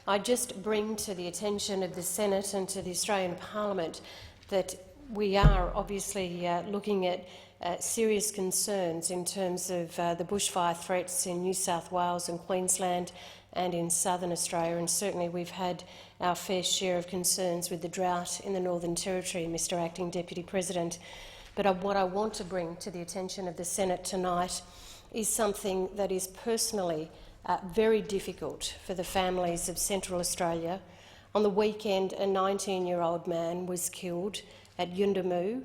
I just bring to the attention of the Senate and to the Australian Parliament that we are obviously looking at serious concerns in terms of the bushfire threats in New South Wales and Queensland and in southern Australia, and certainly we've had our fair share of concerns with the drought in the Northern Territory, Mr Acting Deputy President. But what I want to bring to the attention of the Senate tonight is something that is personally very difficult for the families of Central Australia. On the weekend, a 19-year-old man was killed at Yuendumu,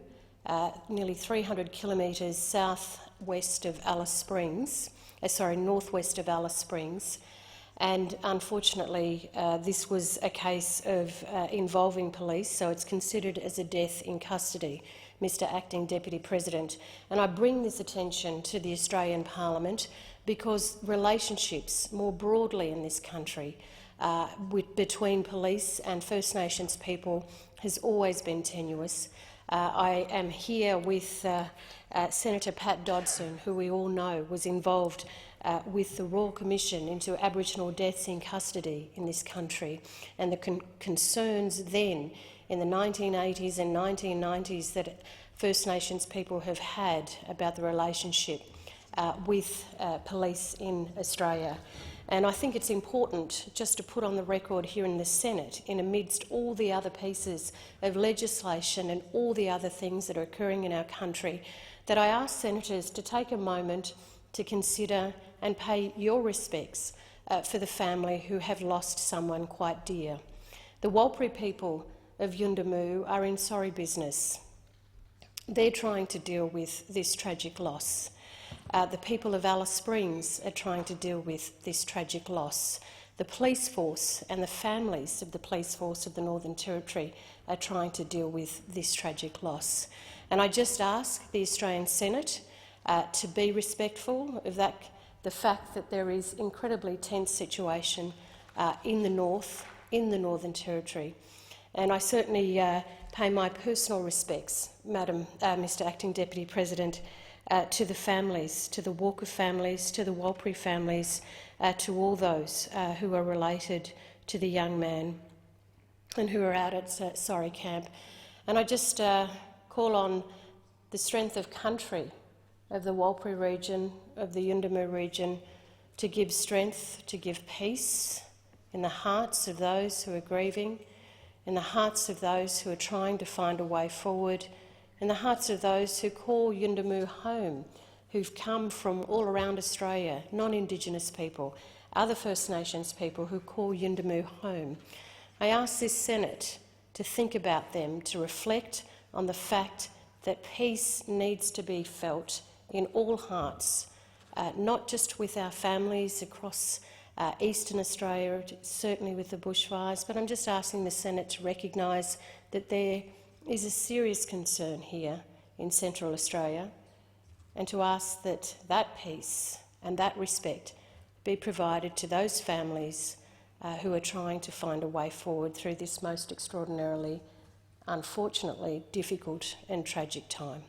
nearly 300 kilometres southwest of Alice Springs, northwest of Alice Springs. And unfortunately, this was a case of involving police, so it's considered as a death in custody, Mr Acting Deputy President. And I bring this attention to the Australian Parliament because relationships more broadly in this country between police and First Nations people has always been tenuous. I am here with Senator Pat Dodson, who we all know was involved with the Royal Commission into Aboriginal Deaths in custody in this country, and the concerns then in the 1980s and 1990s that First Nations people have had about the relationship with police in Australia. And I think it's important just to put on the record here in the Senate, in amidst all the other pieces of legislation and all the other things that are occurring in our country, that I ask senators to take a moment to consider and pay your respects for the family who have lost someone quite dear. The Warlpiri people of Yuendumu are in sorry business. They're trying to deal with this tragic loss. The people of Alice Springs are trying to deal with this tragic loss. The police force and the families of the police force of the Northern Territory are trying to deal with this tragic loss. And I just ask the Australian Senate to be respectful of the fact that there is incredibly tense situation in the north, in the Northern Territory. And I certainly pay my personal respects, Mr Acting Deputy President, to the families, to the Walker families, to the Warlpiri families, to all those who are related to the young man and who are out at Sorry Camp. And I just call on the strength of country of the Warlpiri region, of the Yuendumu region, to give strength, to give peace in the hearts of those who are grieving, in the hearts of those who are trying to find a way forward, in the hearts of those who call Yuendumu home, who've come from all around Australia, non-Indigenous people, other First Nations people who call Yuendumu home. I ask this Senate to think about them, to reflect on the fact that peace needs to be felt in all hearts, not just with our families across eastern Australia, certainly with the bushfires, but I'm just asking the Senate to recognise that there is a serious concern here in Central Australia, and to ask that that peace and that respect be provided to those families who are trying to find a way forward through this most extraordinarily, unfortunately, difficult and tragic time.